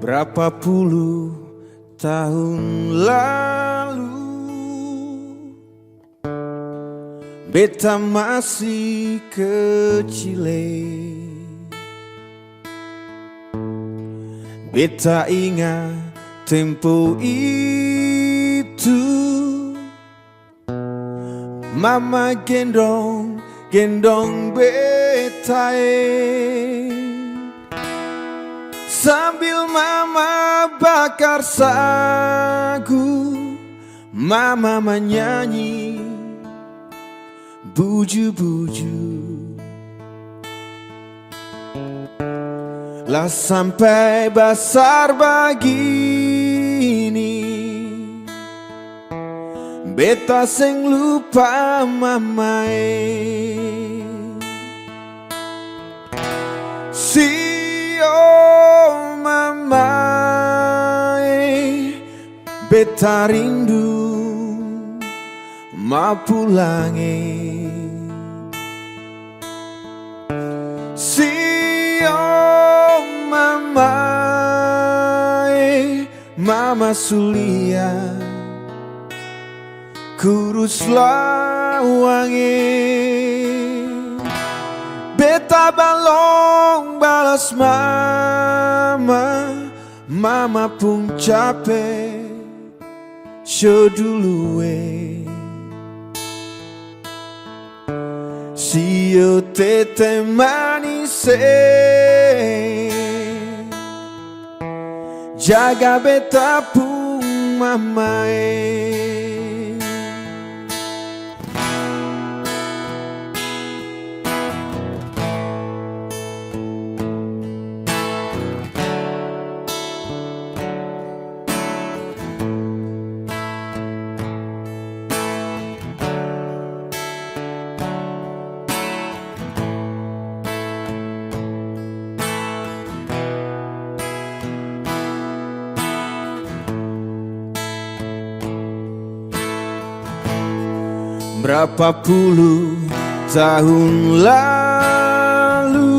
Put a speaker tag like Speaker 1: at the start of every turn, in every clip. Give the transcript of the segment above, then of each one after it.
Speaker 1: Berapa puluh tahun lalu beta masih kecil. Beta ingat tempo itu mama gendong beta sambil mama bakar sagu, mama menyanyi buju-buju. Lah sampai besar begini beta sing lupa mamae. Mamae, beta rindu mau pulange. Mamae, mama sulia kurus lawange. Beta balong balas mama pun capek show duluwe. Sio tete manise jaga beta pun mamae. Berapa puluh tahun lalu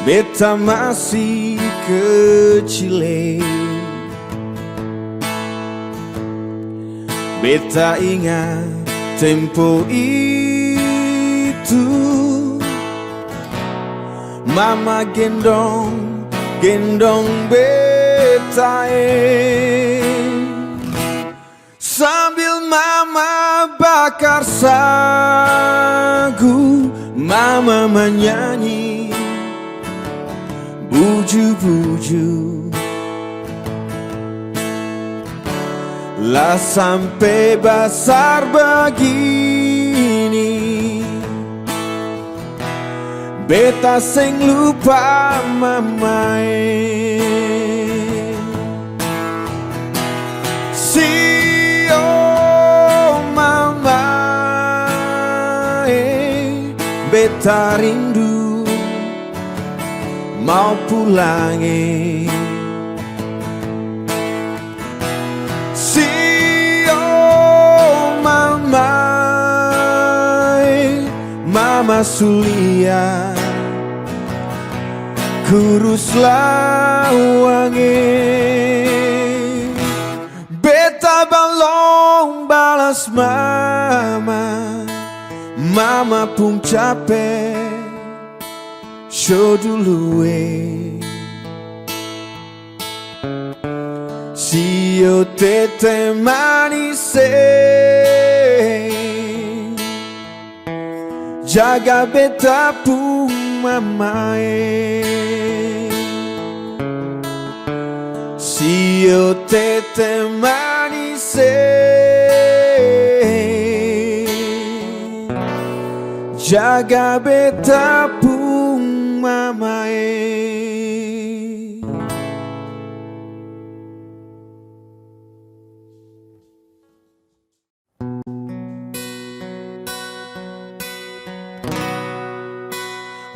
Speaker 1: beta masih kecil. Beta ingat tempo itu mama gendong beta sambil mama bakar sagu, mama menyanyi buju-buju. Lah sampai besar begini beta sing lupa mamae. Beta rindu mau pulange. Mama sulia kurus lawange. Beta balong balas mama pun capek show duluwe. Sio tete manise jaga beta pun mamae. Sio tete manise jaga beta pun mamae.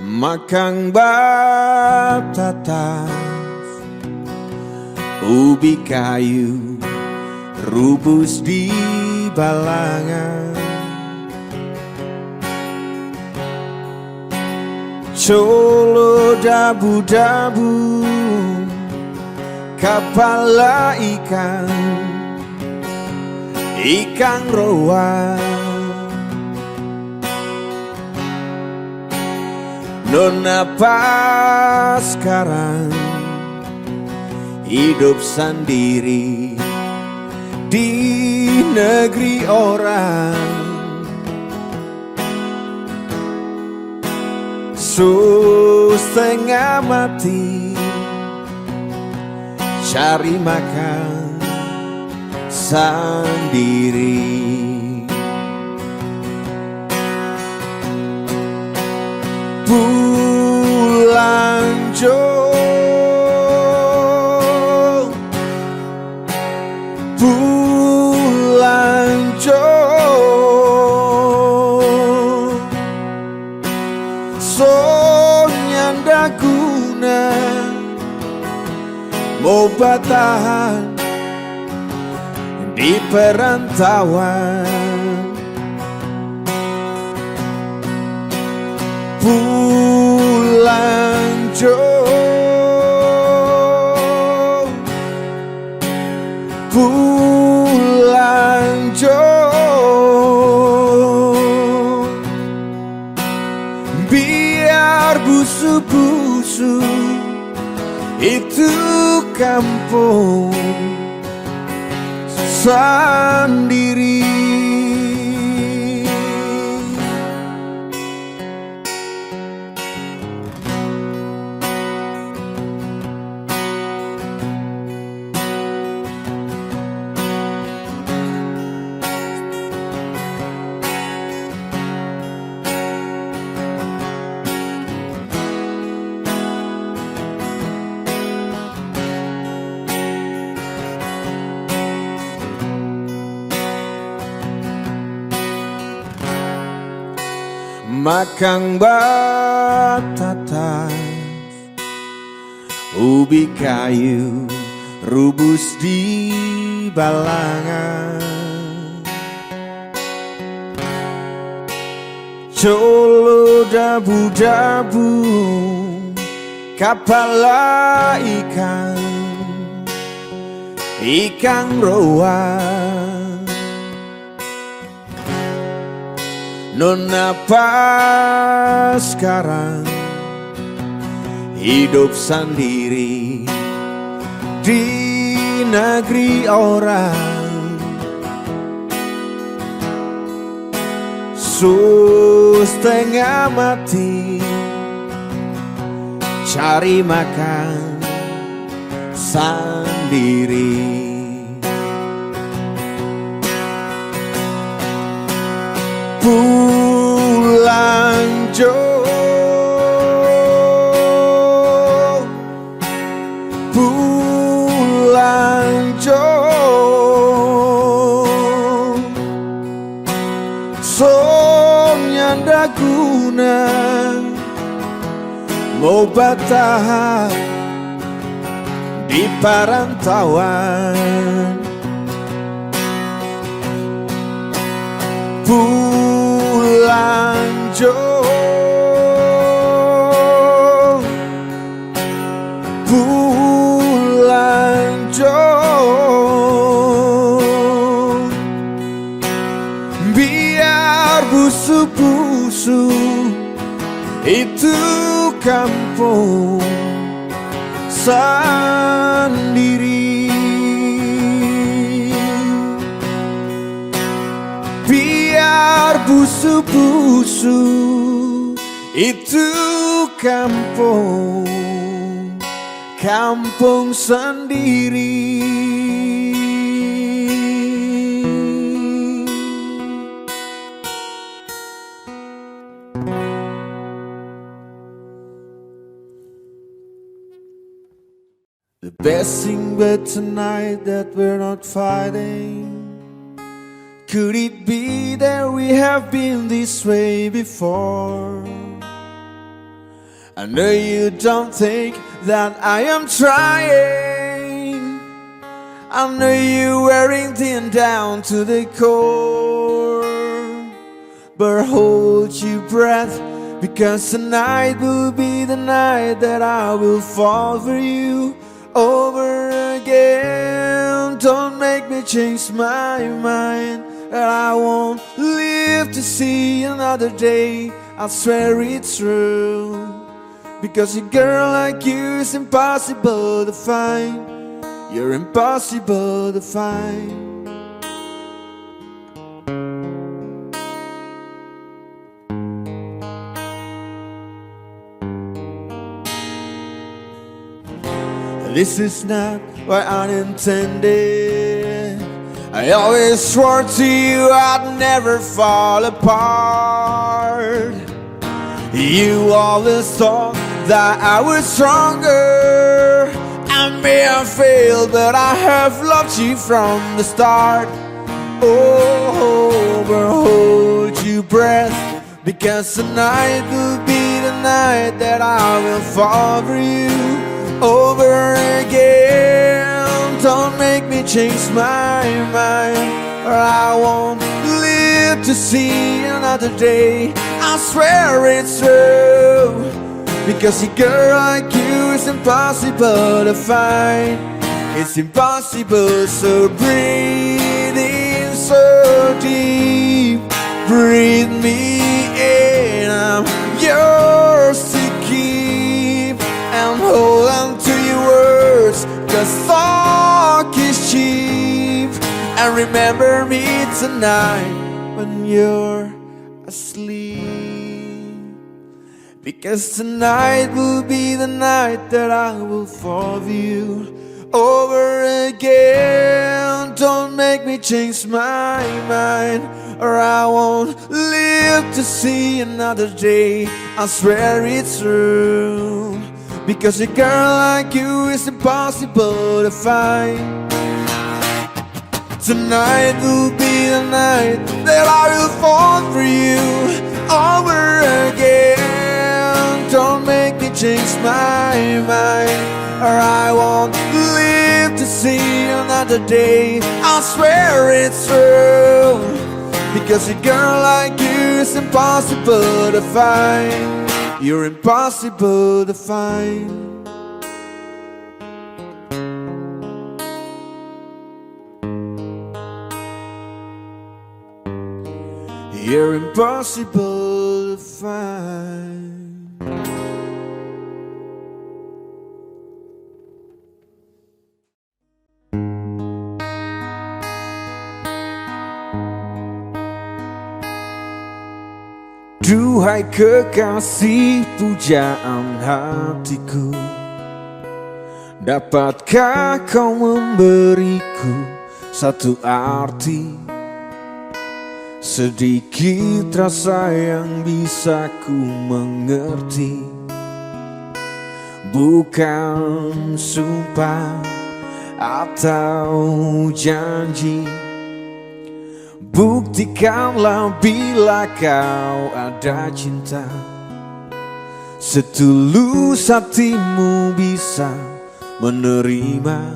Speaker 1: Makan batatas, ubi kayu, rubus di balangan. Colo dabu-dabu, kepala ikan roa. Nona pas sekarang hidup sendiri di negeri orang. Setengah mati cari makan sendiri. Pulang jo, pulang jo, nyanda guna mau bertahan di perantauan. Pulang jo, pulang jo, biar busu-busu itu kampung sendiri. Makan batatas, ubi kayu, rubus di balangan. Colo dabu-dabu, kepala ikan roa. Nona pas sekarang hidup sendiri di negeri orang. Setengah mati cari makan sendiri. Pulang jo, pulang jo, nyanda guna mau bertahan di perantauan. Pulang jo, pulang jo, biar busu-busu itu kampung sendiri. Biar busu-busu itu kampung sendiri. The best thing but tonight that we're not fighting. Could it be that we have been this way before? I know you don't think that I am trying. I know you're wearing thin down to the core. But hold your breath, Because tonight will be the night that I will fall for you over again. Don't make me change my mind, that I won't live to see another day. I swear it's true. Because a girl like you is impossible to find. You're impossible to find. This is not what I intended. I always swore to you I'd never fall apart. You always thought that I was stronger. I may have failed, but I have loved you from the start. Oh, but hold your breath, because tonight will be the night that I will fall for you over again. Don't make me change my mind, or I won't live to see another day. I swear it's true. Because a girl like you is impossible to find. It's impossible, so breathe in so deep. Breathe me in, I'm yours to keep. And hold on to your words, 'cause talk is cheap. And remember me tonight when you're asleep. Because tonight will be the night that I will fall for you over again. Don't make me change my mind, or I won't live to see another day. I swear it's true. Because a girl like you is impossible to find. Tonight will be the night that I will fall for you over again. Don't make me change my mind, or I won't live to see another day. I swear it's true. Because a girl like you is impossible to find. You're impossible to find. You're impossible to find. Duhai kekasih pujaan hatiku, dapatkah kau memberiku satu arti, sedikit rasa yang bisa ku mengerti? Bukan sumpah atau janji, buktikanlah bila kau ada cinta. Setulus hatimu bisa menerima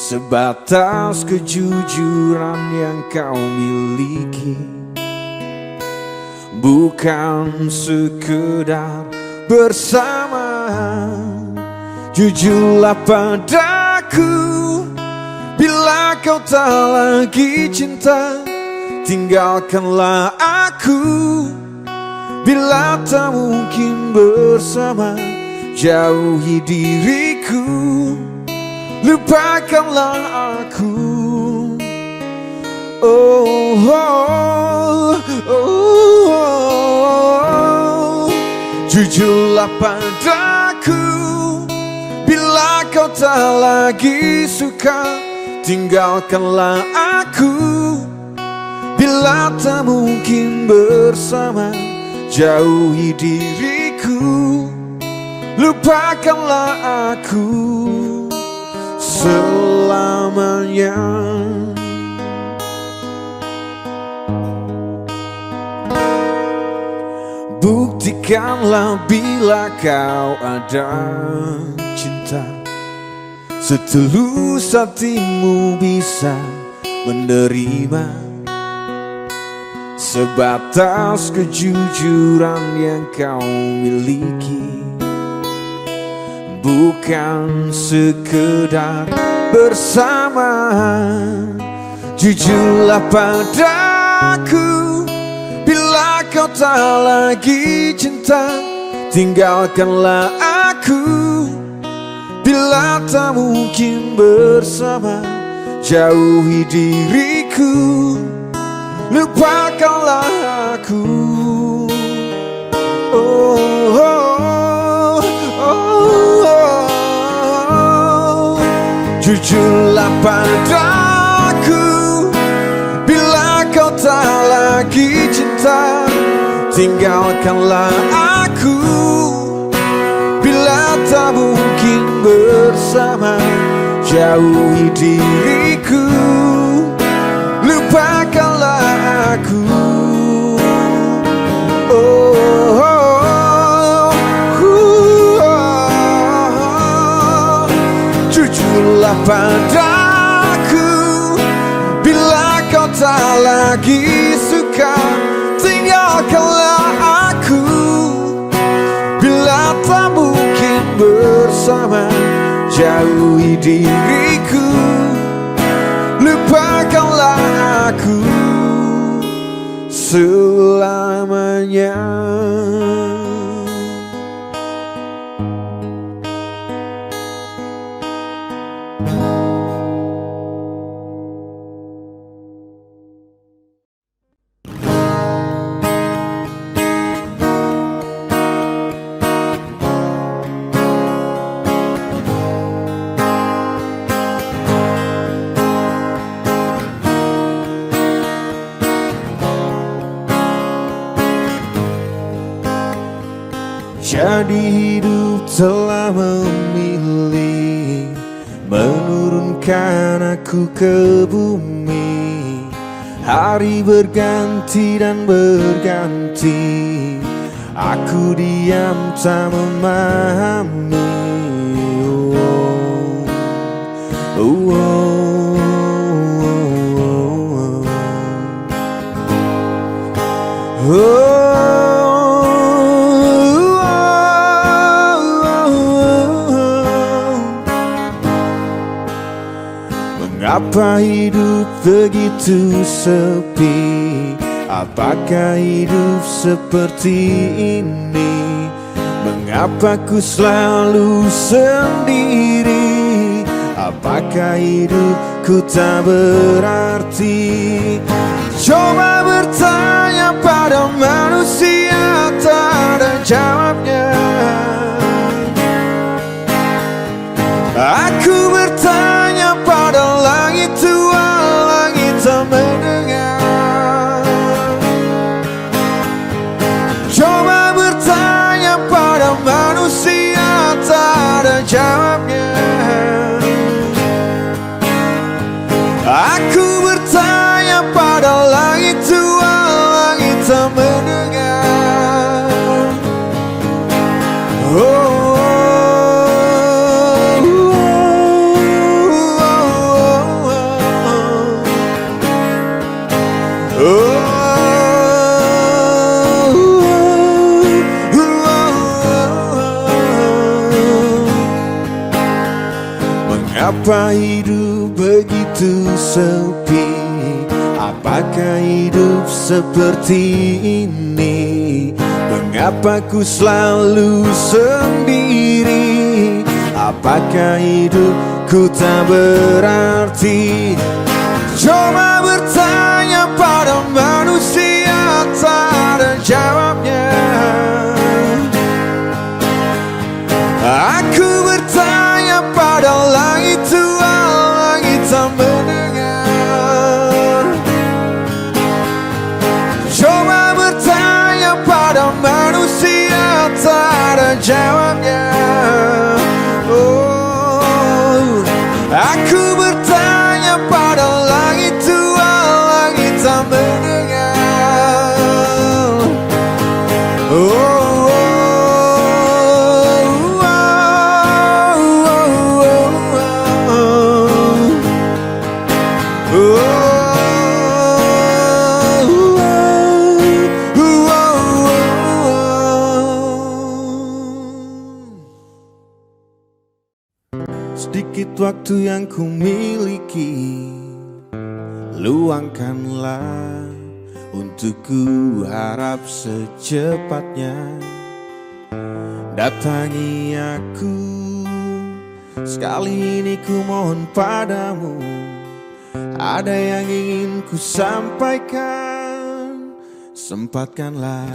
Speaker 1: sebatas kejujuran yang kau miliki. Bukan sekedar bersama, jujurlah padaku. Bila kau tak lagi cinta, tinggalkanlah aku. Bila tak mungkin bersama, jauhi diriku. Lupakanlah aku. Oh, oh, oh, oh. Jujurlah padaku. Bila kau tak lagi suka, tinggalkanlah aku. Bila tak mungkin bersama, jauhi diriku. Lupakanlah aku selamanya. Buktikanlah bila kau ada cinta. Setulus hatimu bisa menerima sebatas kejujuran yang kau miliki, bukan sekedar bersama. Jujurlah padaku bila kau tak lagi cinta, tinggalkanlah aku bila tak mungkin bersama. Jauhi diriku, lupakanlah aku. Oh, oh, oh, oh. Jujurlah padaku bila kau tak lagi cinta, tinggalkanlah aku bila tak mungkin bersama. Jauhi diriku, lupakanlah aku. Oh, oh, oh, oh. Jujurlah padaku bila kau tak lagi suka, tinggalkanlah aku bila tak mungkin bersama. Jauhi diriku, lupakanlah aku selamanya. Jadi hidup telah memilih menurunkan aku ke bumi. Hari berganti dan berganti, aku diam tak memahami. Oh, oh, oh, oh, oh. Mengapa hidup begitu sepi? Apakah hidup seperti ini? Mengapa ku selalu sendiri? Apakah hidupku tak berarti? Coba bertanya pada manusia, tak ada jawabnya. Aku bertanya pada langit tua, langit tak mendengar. Coba bertanya pada manusia, tak ada jawabnya. Aku bertanya pada langit tua, langit tak mendengar. Oh, mengapa hidup begitu sepi? Apakah hidup seperti ini? Mengapa ku selalu sendiri? Apakah hidupku tak berarti? Coba bertanya pada manusia, tak ada jawabnya. Aku bertanya pada langit tua, langit tak mendengar. Coba bertanya pada manusia, tak ada jawabnya. Oh, aku bertanya pada langit tua, langit tak mendengar. Oh, waktu yang ku miliki, luangkanlah untuk ku harap secepatnya datangi aku. Sekali ini ku mohon padamu, ada yang ingin ku sampaikan, sempatkanlah.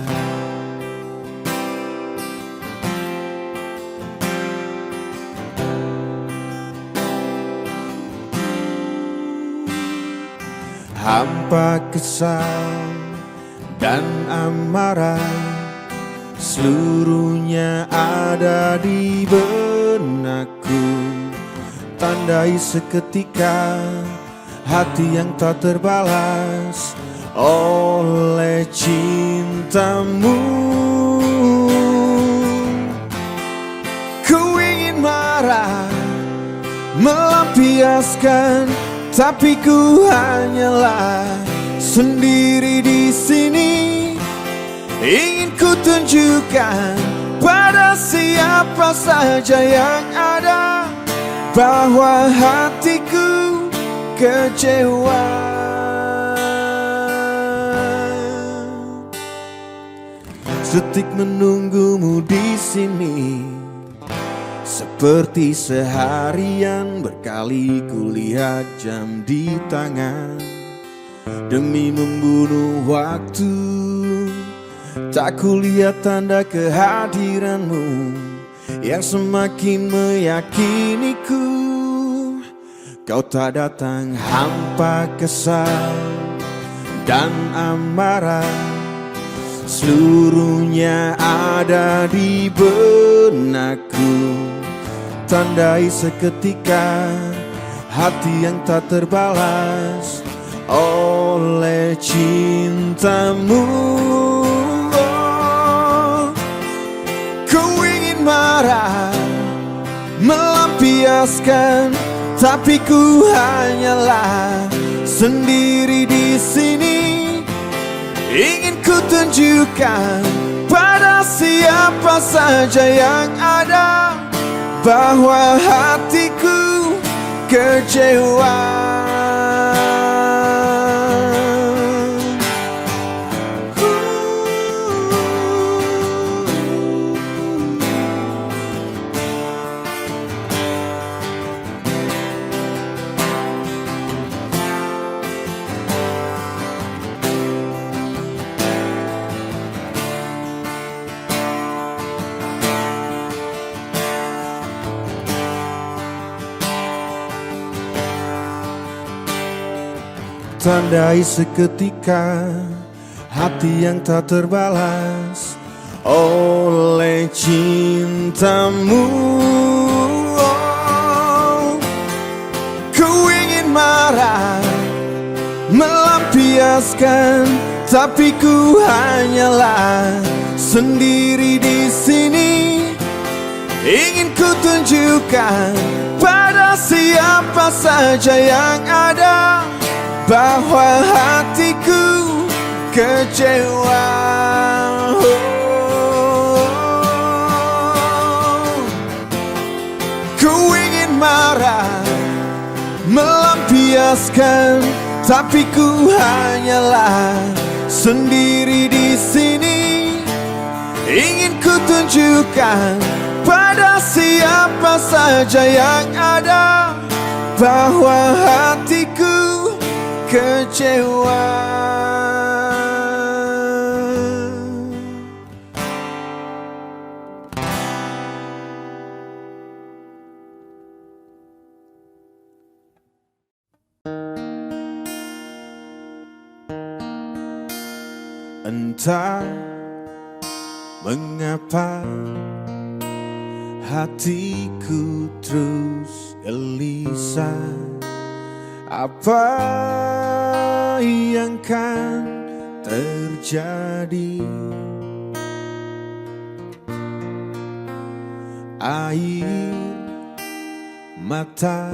Speaker 1: Hampa kesal dan amarah seluruhnya ada di benakku. Tandai seketika hati yang tak terbalas oleh cintamu. Ku ingin marah, melampiaskan, tapi ku hanyalah sendiri di sini. Ingin ku tunjukkan pada siapa saja yang ada bahwa hatiku kecewa. Setik menunggumu di sini, seperti seharian berkali kulihat jam di tangan. Demi membunuh waktu, tak kulihat tanda kehadiranmu yang semakin meyakiniku. Kau tak datang, hampa kesal dan amarah seluruhnya ada di benakku. Tandai seketika hati yang tak terbalas oleh cintamu. Ku ingin marah, melampiaskan, tapi ku hanyalah sendiri di sini. Ingin ku tunjukkan pada siapa saja yang ada bahwa hatiku kecewa. Tandai seketika hati yang tak terbalas oleh cintamu. Ku ingin marah, melampiaskan, tapi ku hanyalah sendiri di sini. Ingin ku tunjukkan pada siapa saja yang ada bahwa hatiku kecewa. Ku ingin marah, melampiaskan, tapi ku hanyalah sendiri di sini. Ingin ku tunjukkan pada siapa saja yang ada bahwa hatiku kecewa. Entah mengapa hatiku terus gelisah. Apa yang kan terjadi? Air mata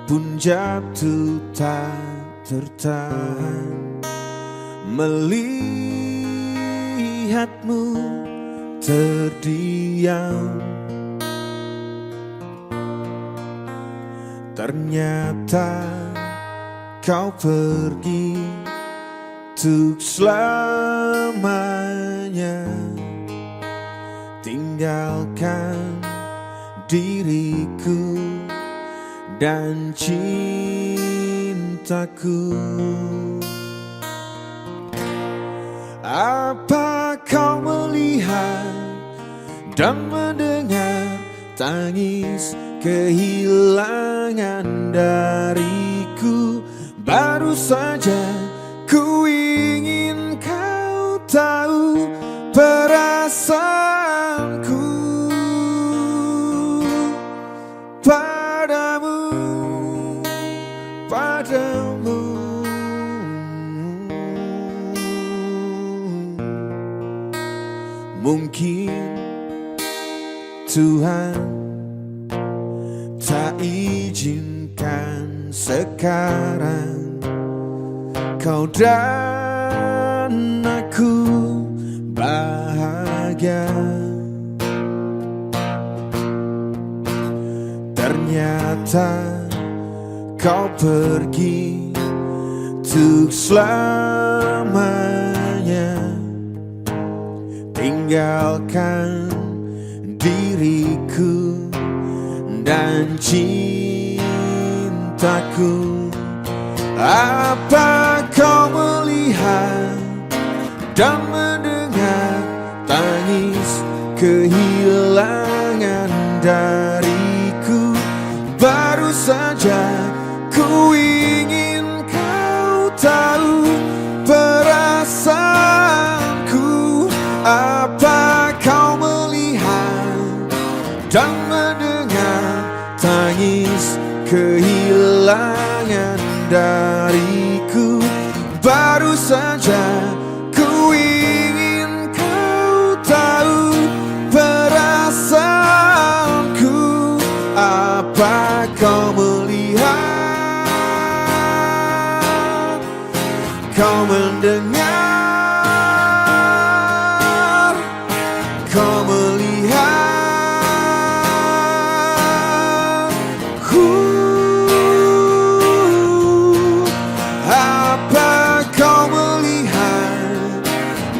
Speaker 1: pun jatuh tak tertahan melihatmu terdiam. Ternyata kau pergi untuk selamanya, tinggalkan diriku dan cintaku. Apa kau melihat dan mendengar tangis kehilangan dariku? Baru saja ku ingin kau tahu perasaanku padamu, padamu. Mungkin Tuhan tak izinkan sekarang kau dan aku bahagia. Ternyata kau pergi untuk selamanya, tinggalkan diriku dan cintaku. Apa kau melihat dan mendengar tangis kehilangan dariku? Baru saja ku ingin kau tahu perasaanku. Apa kau melihat dan mendengar tangis kehilangan dariku? Baru saja ku ingin kau tahu perasaanku. Apa kau melihat, kau mendengar, kau melihat apa kau melihat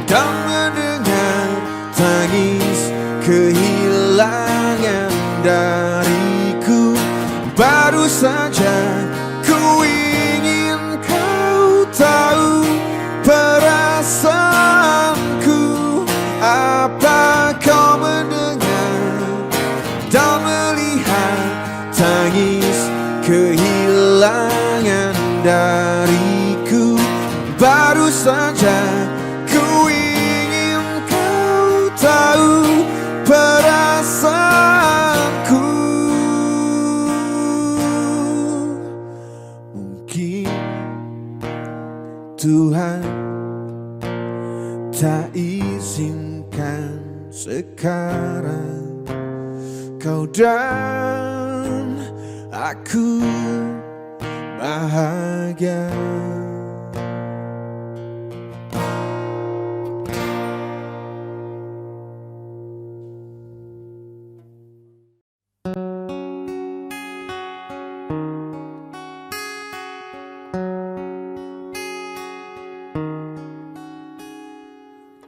Speaker 1: dan mendengar tangis kehilangan dariku? Baru saja ku ingin kau tahu perasaanku. Apa kau mendengar dan melihat tangis kehilangan dariku? Baru saja ku ingin kau tahu perasaanku. Mungkin Tuhan tak izinkan sekarang kau dan aku bahagia.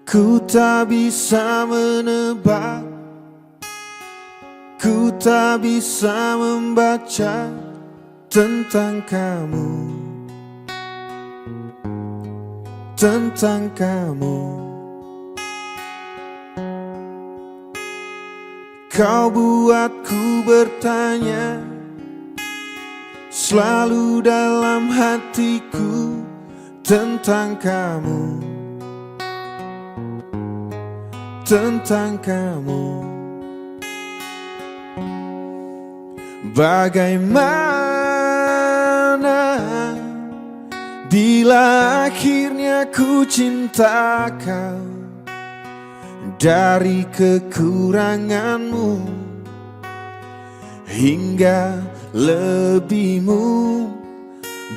Speaker 1: Ku tak bisa menebak, ku tak bisa membaca tentang kamu, tentang kamu. Kau buatku bertanya selalu dalam hatiku tentang kamu, tentang kamu. Bagaimana bila akhirnya ku cinta kau dari kekuranganmu hingga lebihmu?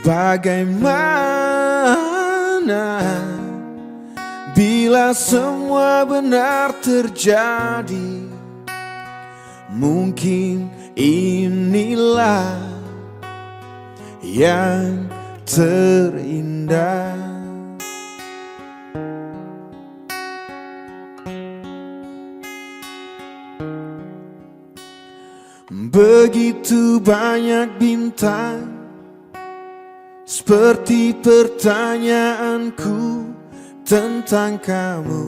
Speaker 1: Bagaimana bila semua benar terjadi? Mungkin inilah yang terindah. Begitu banyak bintang, seperti pertanyaanku tentang kamu,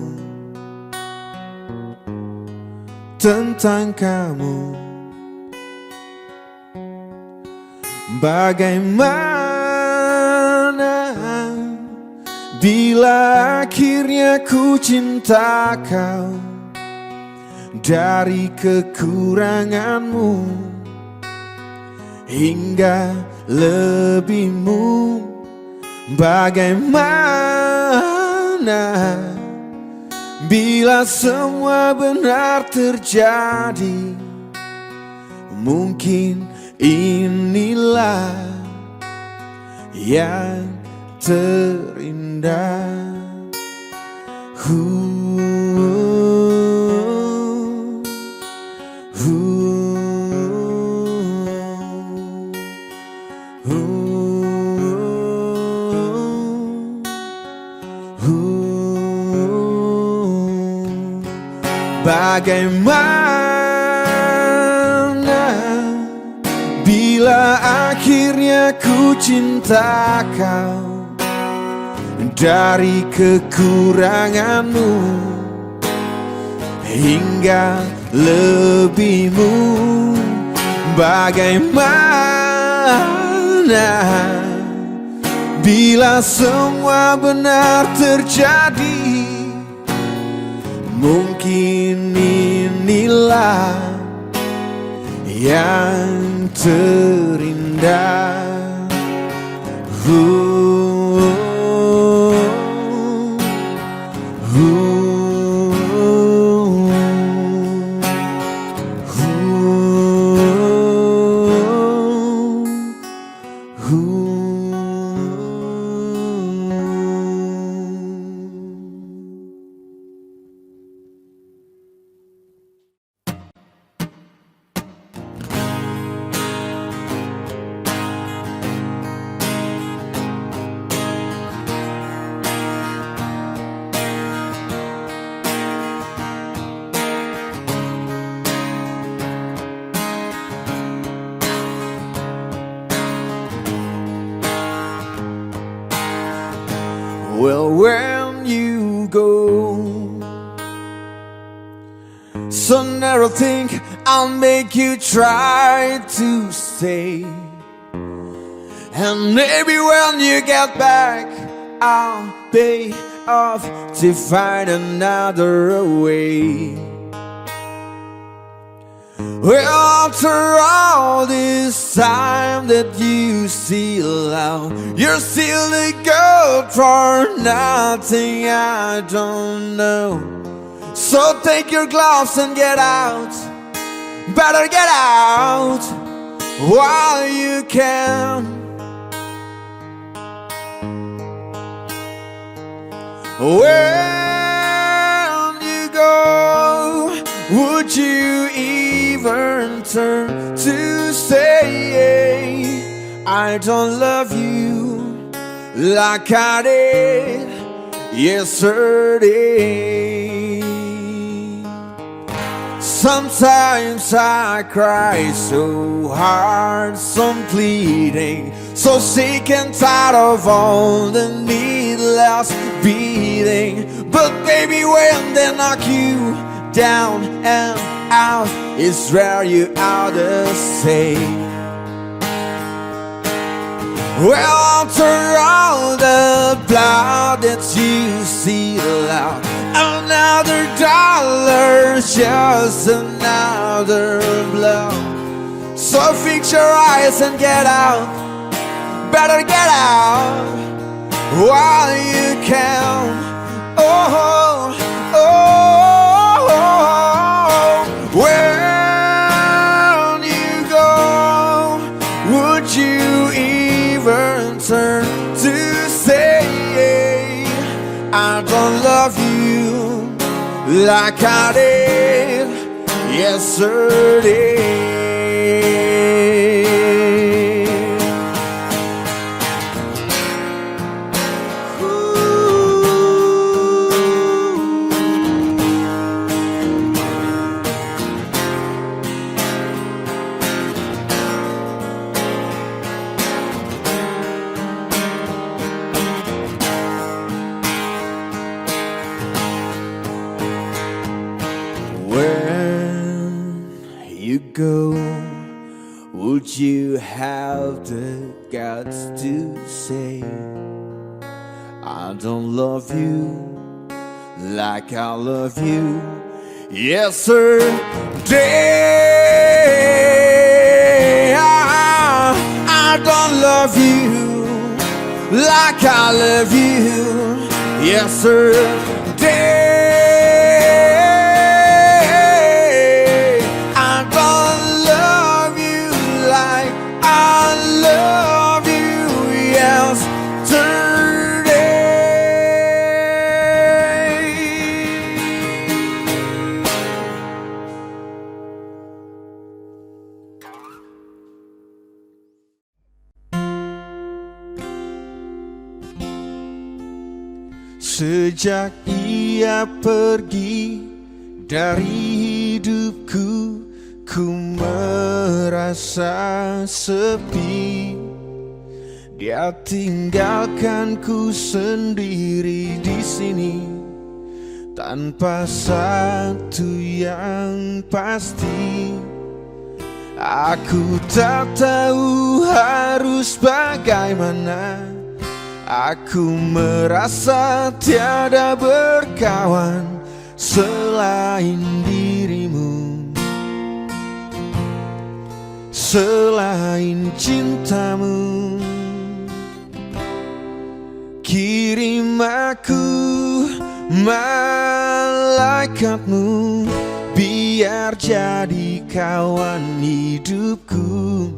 Speaker 1: tentang kamu. Bagaimana bila akhirnya ku cinta kau dari kekuranganmu hingga lebihmu? Bagaimana bila semua benar terjadi? Mungkin inilah yang terindah. Bagaimana bila akhirnya ku cinta kau dari kekuranganmu hingga lebihmu? Bagaimana bila semua benar terjadi? Mungkin inilah yang terindah. Well, when you go, so never think I'll make you try to stay. And maybe when you get back, I'll pay off to find another way. Well, after all this time that you still out, you're still a girl for nothing, I don't know. So take your gloves and get out. Better get out while you can. When you go, would you even turn to say I don't love you like I did yesterday? Sometimes I cry so hard, so I'm pleading, so sick and tired of all the needless beating. But baby, when they knock you down and out, it's where you ought to stay. Well, after all the blood that you seal out, another dollar, just another blow. So fix your eyes and get out. Better get out while you can. Oh, oh, oh. When you go, would you even turn to say I don't love you like I did yesterday? go, would you have the guts to say, I don't love you like I love you yesterday? I don't love you like I love you yesterday. I don't love you like I love you Sejak ia pergi dari hidupku, ku merasa sepi. Dia tinggalkanku sendiri di sini, tanpa satu yang pasti. Aku tak tahu harus bagaimana. Aku merasa tiada berkawan selain dirimu, selain cintamu. Kirim aku malaikatmu, biar jadi kawan hidupku,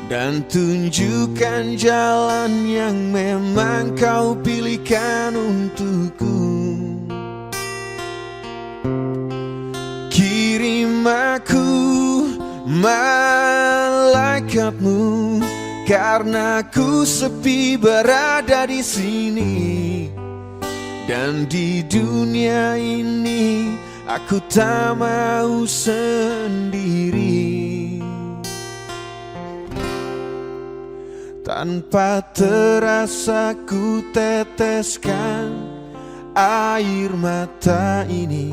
Speaker 1: dan tunjukkan jalan yang memang kau pilihkan untukku. Kirim aku malaikatmu, karena ku sepi berada di sini, dan di dunia ini aku tak mau sendiri. Tanpa terasa ku teteskan air mata ini,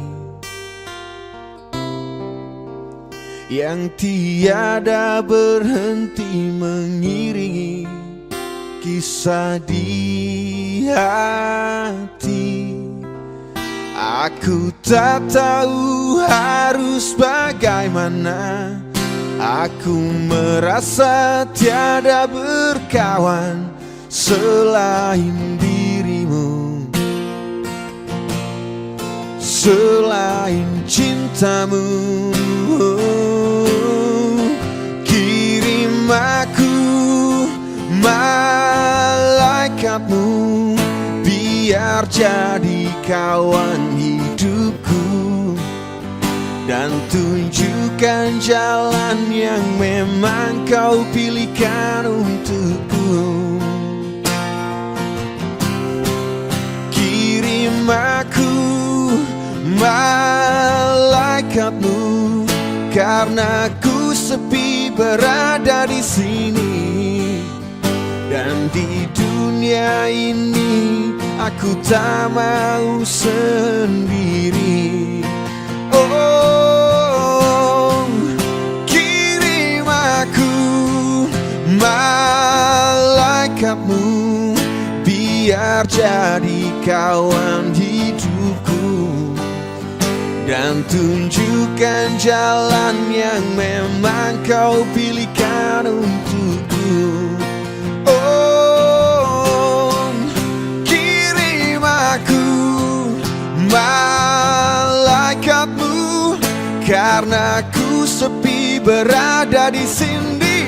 Speaker 1: yang tiada berhenti mengiringi kisah di hati. Aku tak tahu harus bagaimana. Aku merasa tiada berkawan selain dirimu, selain cintamu. Kirim aku malaikatmu, biar jadi kawan hidupku, dan tunjukkan jalan yang memang kau pilihkan untukku. Kirim aku malaikatmu, karena ku sepi berada di sini, dan di dunia ini aku tak mau sendiri. Oh, kirim aku malaikatmu, biar jadi kawan hidupku, dan tunjukkan jalan yang memang kau pilihkan untukku. Oh, kirim aku malaikatmu, karena ku sepi berada di sini,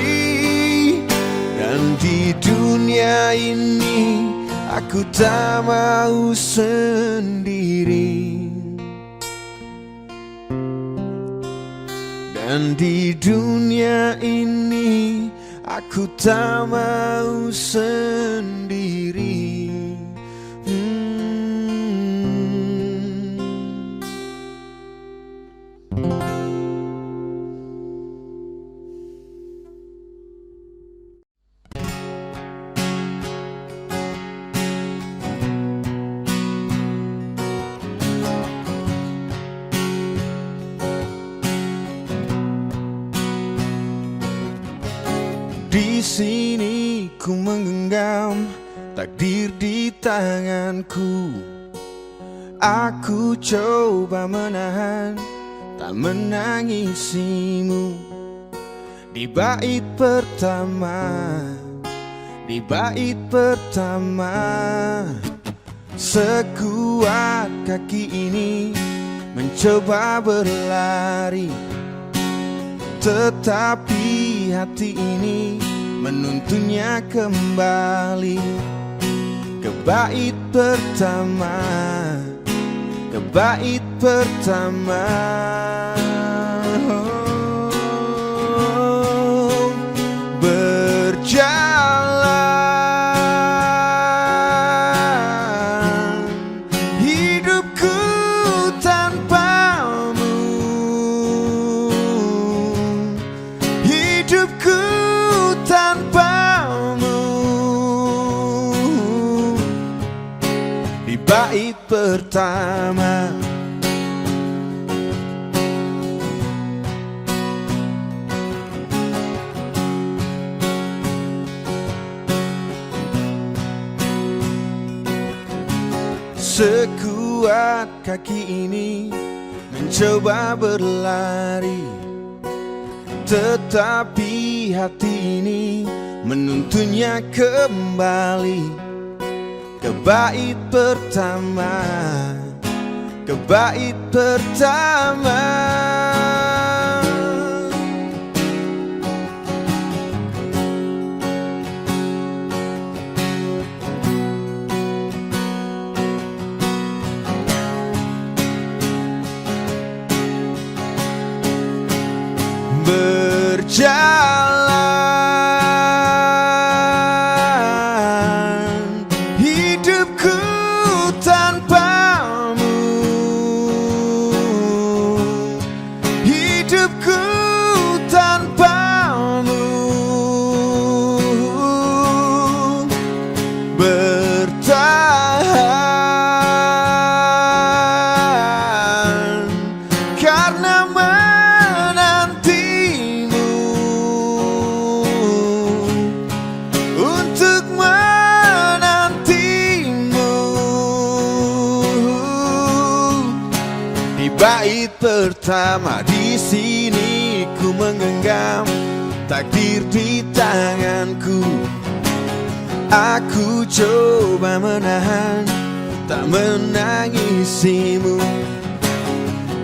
Speaker 1: dan di dunia ini aku tak mau sendiri. Dan di dunia ini aku tak mau sendiri. Di sini ku menggenggam takdir di tanganku. Aku coba menahan, tak menangisimu. Di bait pertama, di bait pertama, sekuat kaki ini mencoba berlari, tetapi hati ini menuntunnya kembali ke bait pertama, ke bait pertama. Berjalan hidupku tanpamu, hidupku tanpamu. Di bait pertama, sekuat kaki ini mencoba berlari, tetapi hati ini menuntunnya kembali ke bait pertama, ke bait pertama. Berjalan hidupku tanpamu, hidupku tanpamu. Bertahan karena bait pertama. Di sini ku menggenggam takdir di tanganku. Aku coba menahan, tak menangisimu.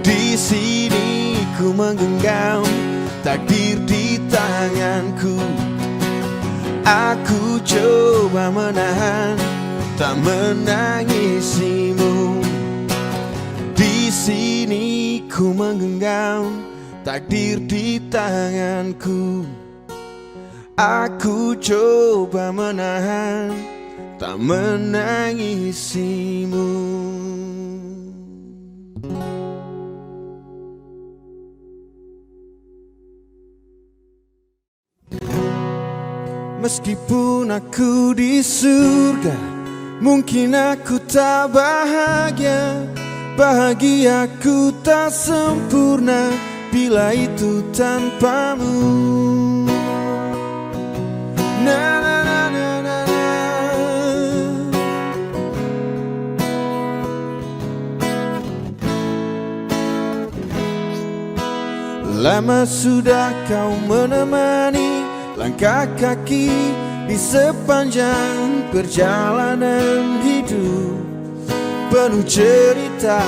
Speaker 1: Di sini ku menggenggam takdir di tanganku. Aku coba menahan, tak menangisimu. Di sini ku menggenggam takdir di tanganku. Aku coba menahan, tak menangisimu. Meskipun aku di surga, mungkin aku tak bahagia. Bahagiaku tak sempurna bila itu tanpamu. Na na na na na na. Lama sudah kau menemani langkah kaki di sepanjang perjalanan hidup penuh cerita.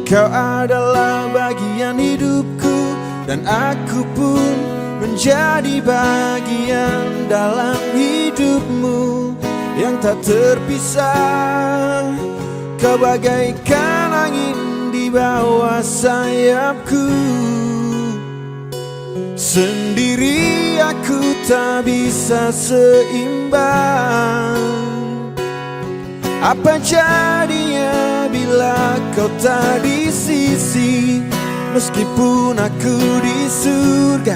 Speaker 1: Kau adalah bagian hidupku, dan aku pun menjadi bagian dalam hidupmu yang tak terpisah. Kau bagaikan angin di bawah sayapku. Sendiri aku tak bisa seimbang. Apa jadinya bila kau tak di sisi? Meskipun aku di surga,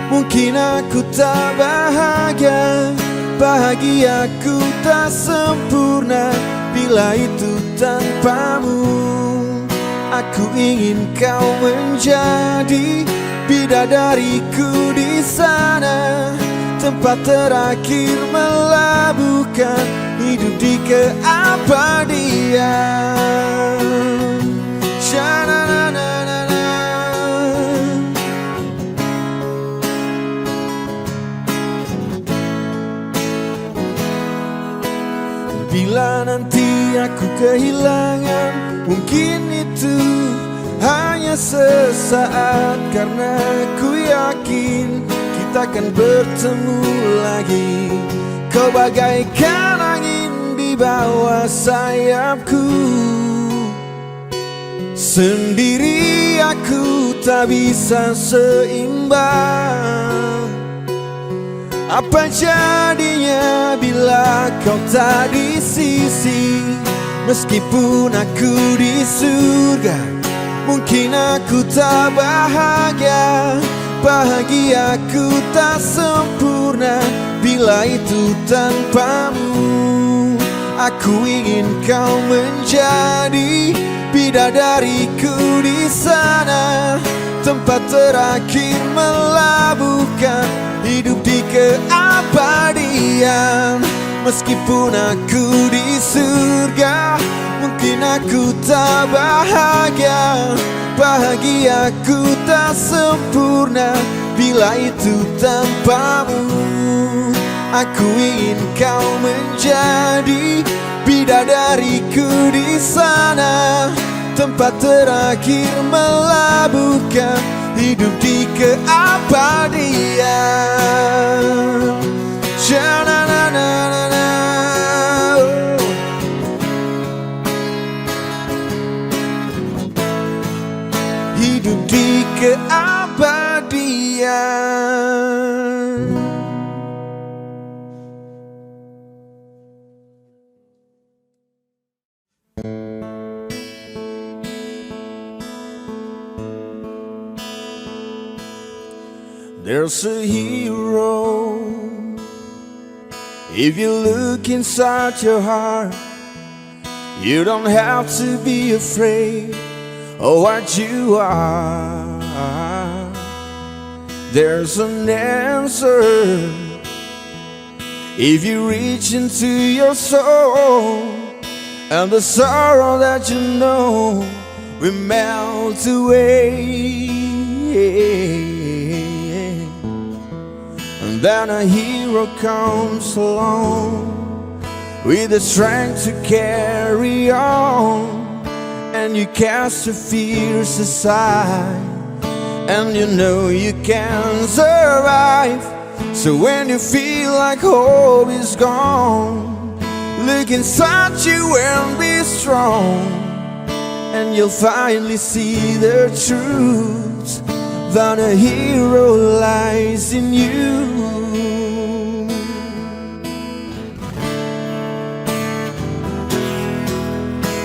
Speaker 1: mungkin aku tak bahagia. Bahagiaku tak sempurna bila itu tanpamu. Aku ingin kau menjadi bidadariku di sana, tempat terakhir melabuhkan hidup di keabadian. Sha-na-na-na-na-na. Bila nanti aku kehilangan, mungkin itu hanya sesaat, karena ku yakin kita akan bertemu lagi. Kau bagaikan angin di bawah sayapku. Sendiri aku tak bisa seimbang. Apa jadinya bila kau tak di sisi? Meskipun aku di surga, mungkin aku tak bahagia. Bahagiaku tak sempurna bila itu tanpamu. Aku ingin kau menjadi bidadariku di sana, tempat terakhir melabuhkan hidup di keabadian. Meskipun aku di surga, mungkin aku tak bahagia. Bahagiaku tak sempurna bila itu tanpamu. Aku ingin kau menjadi bidadariku di sana, tempat terakhir melabuhkan hidup di keabadian. Sha-na-na-na-na-na. Hidup di keabadian. There's a hero. If you look inside your heart, you don't have to be afraid of what you are. There's an answer. If you reach into your soul, and the sorrow that you know will melt away. And then a hero comes along with the strength to carry on, and you cast your fears aside, and you know you can survive. So when you feel like hope is gone, look inside you and be strong, and you'll finally see the truth, that a hero lies in you.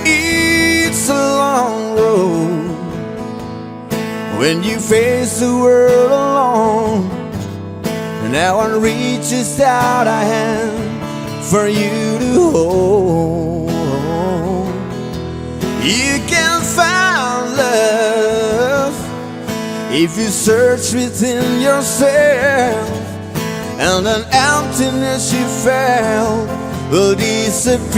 Speaker 1: It's a long road when you face the world alone. No one reaches out a hand for you to hold. You can find love if you search within yourself, and an emptiness you felt will disappear.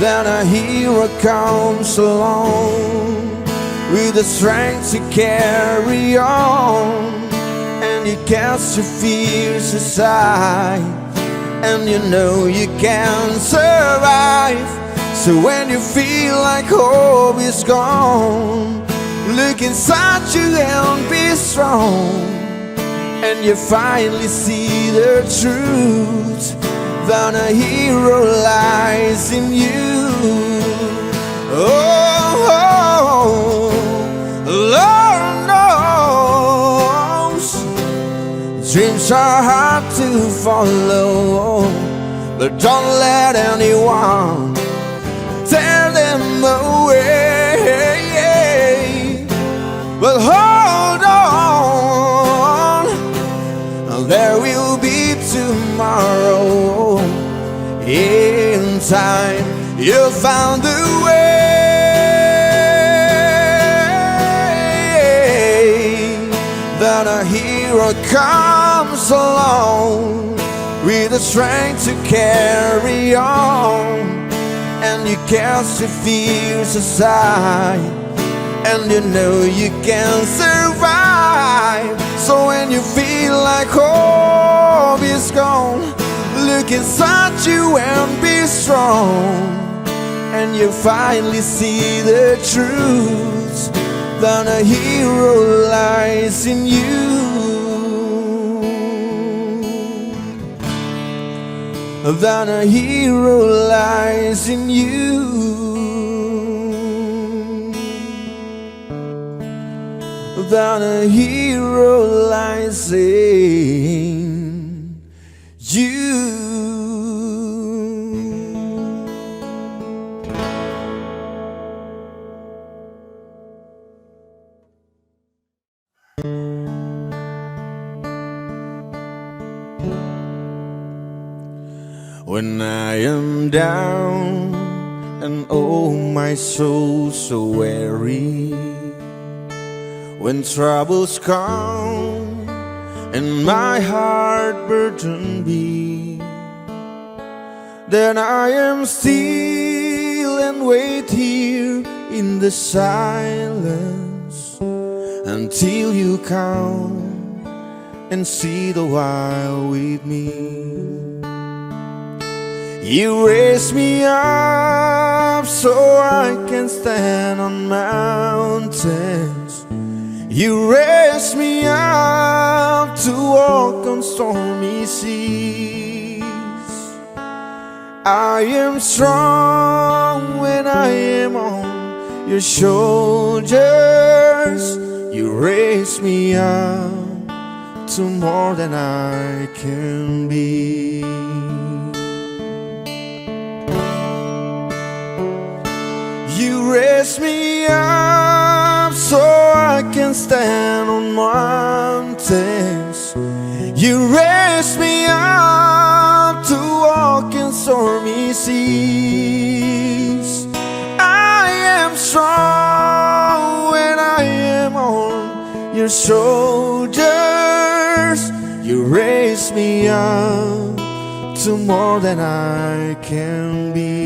Speaker 1: Then a hero comes along with the strength to carry on, and you cast your fears aside, and you know you can survive. So when you feel like hope is gone, look inside you and be strong, and you finally see the truth, that a hero lies in you. Oh, Lord knows dreams are hard to follow, but don't let anyone tear them away. But hold on, there will be tomorrow. In time you'll find the way. Then a hero comes along with the strength to carry on, and you cast your fears aside, and you know you can survive. So when you feel like hope is gone, look inside you and be strong, and you finally see the truth, that a hero lies in you. That a hero lies in you. That a hero lies in you. When I am down and oh my soul so weary, when troubles come and my heart burden be, then I am still and wait here in the silence until you come and see the while with me. You raise me up so I can stand on mountains. You raise me up to walk on stormy seas. I am strong when I am on your shoulders. You raise me up to more than I can be. You raise me up so I can stand on mountains. You raise me up to walk in stormy seas. I am strong when I am on your shoulders. You raise me up to more than I can be.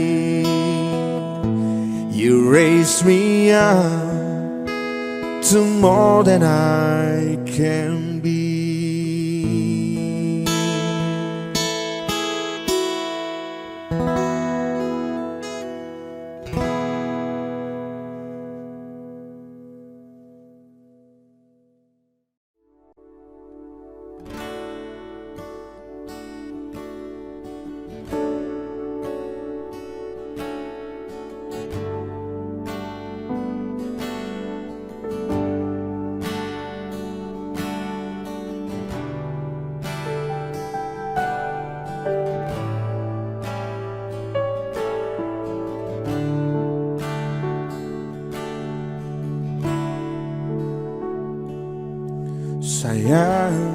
Speaker 1: You raise me up to more than I can be. Sayang,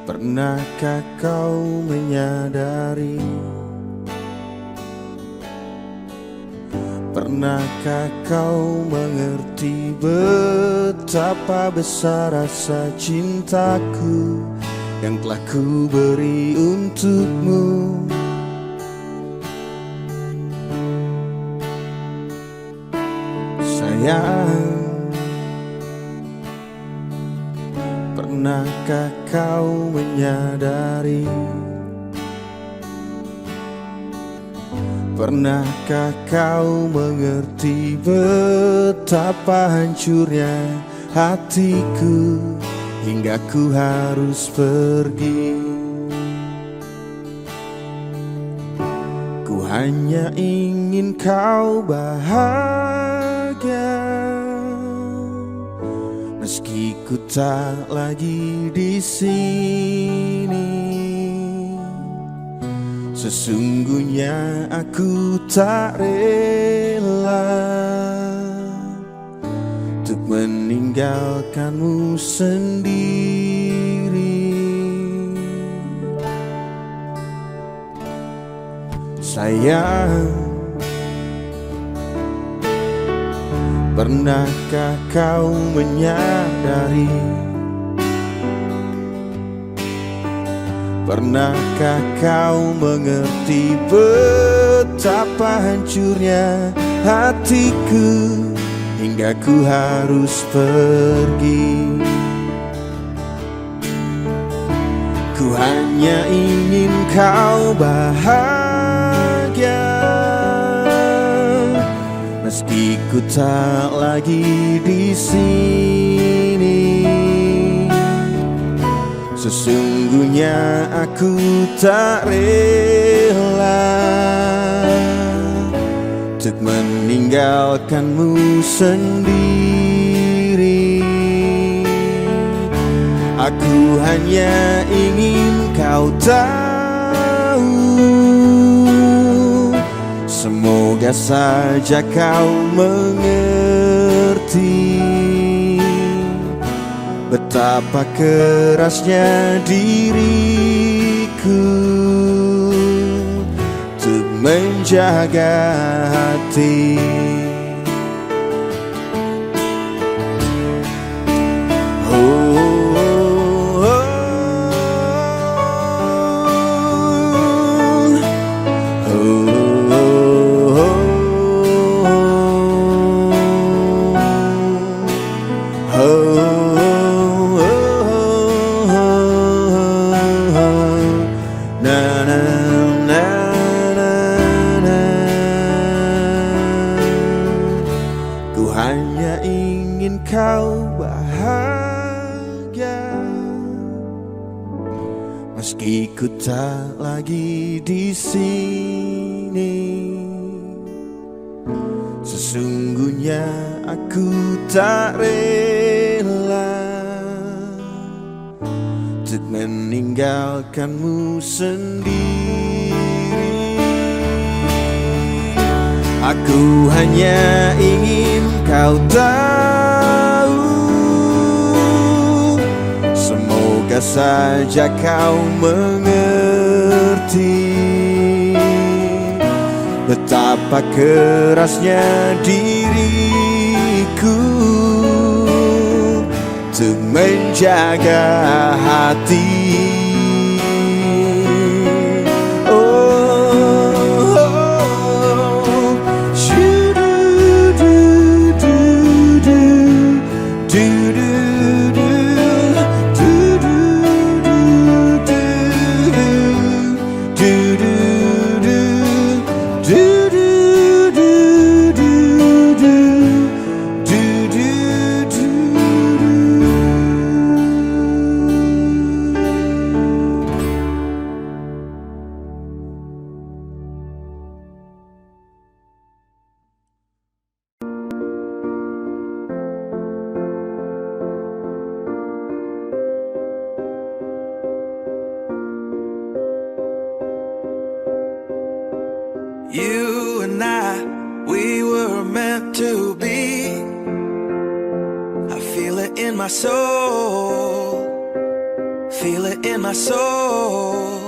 Speaker 1: pernahkah kau menyadari? Pernahkah kau mengerti betapa besar rasa cintaku yang telah ku beri untukmu? Sayang, pernahkah kau menyadari? Pernahkah kau mengerti betapa hancurnya hatiku hingga ku harus pergi? Ku hanya ingin kau bahagia, meski ku tak lagi di sini. Sesungguhnya aku tak rela untuk meninggalkanmu sendiri. Sayang, Pernahkah kau menyadari? Pernahkah kau mengerti betapa hancurnya hatiku hingga ku harus pergi? Ku hanya ingin kau bahagia, meski ku tak lagi di sini. Sesungguhnya aku tak rela untuk meninggalkanmu sendiri. Aku hanya ingin kau tahu, semoga saja kau mengerti betapa kerasnya diriku untuk menjaga hati. Ku hanya ingin kau bahagia, meski ku tak lagi di sini. Sesungguhnya aku tak rela untuk meninggalkanmu sendiri. Aku hanya ingin kau tahu, semoga saja kau mengerti betapa kerasnya diriku untuk menjaga hati.
Speaker 2: You and I, we were meant to be. I feel it in my soul, feel it in my soul.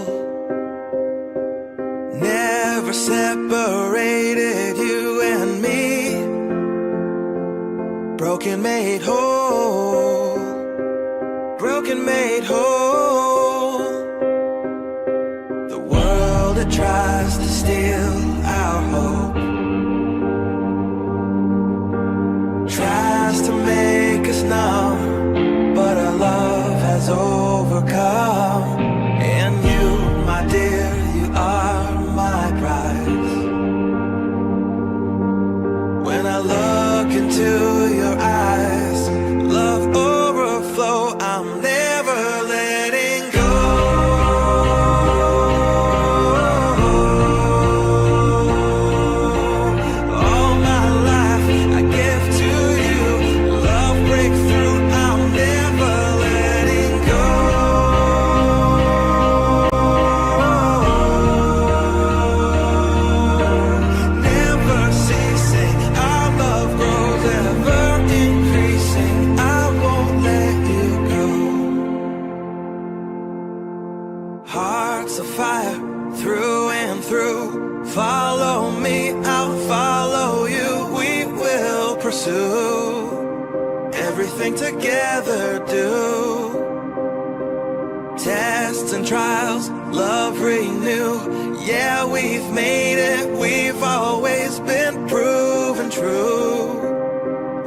Speaker 2: Never separated, you and me. Broken made whole, broken made whole. The world that tries to steal our hope tries to make us numb, but our love has overcome. And you, my dear, you are my prize. When I look into your eyes, love overflow, I'm never letting go. Hearts of fire through and through. Follow me, I'll follow you. We will pursue. pursue everything together, do tests and trials, love renew. Yeah, we've made it, we've always been proven true.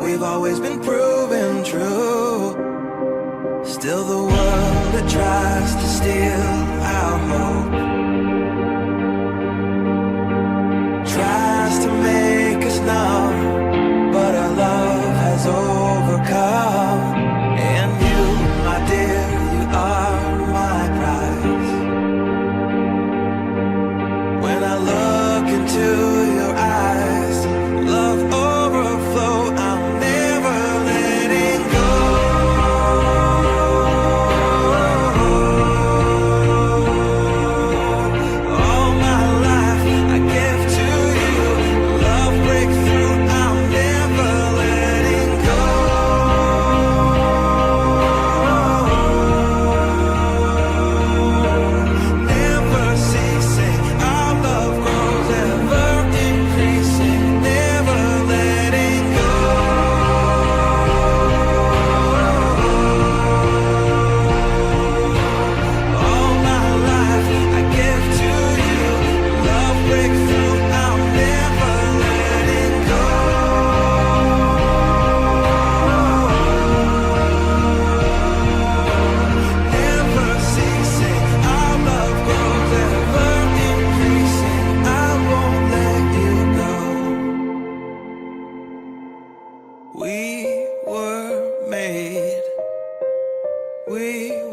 Speaker 2: We've always been proven true. Still the world, it tries to steal our hope, tries to make us numb, but our love has overcome. And you, my dear, you are my prize. When I look into your eyes, love overflow, I'm never letting go. All my life I give to you, love breakthrough, I'm never letting go. Never ceasing, our love grows, ever increasing, never letting go. All my life I give to you, love breakthrough, I'm never letting go. Never ceasing, our love grows, ever increasing, I won't let you go. We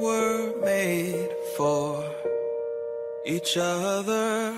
Speaker 2: were made for each other.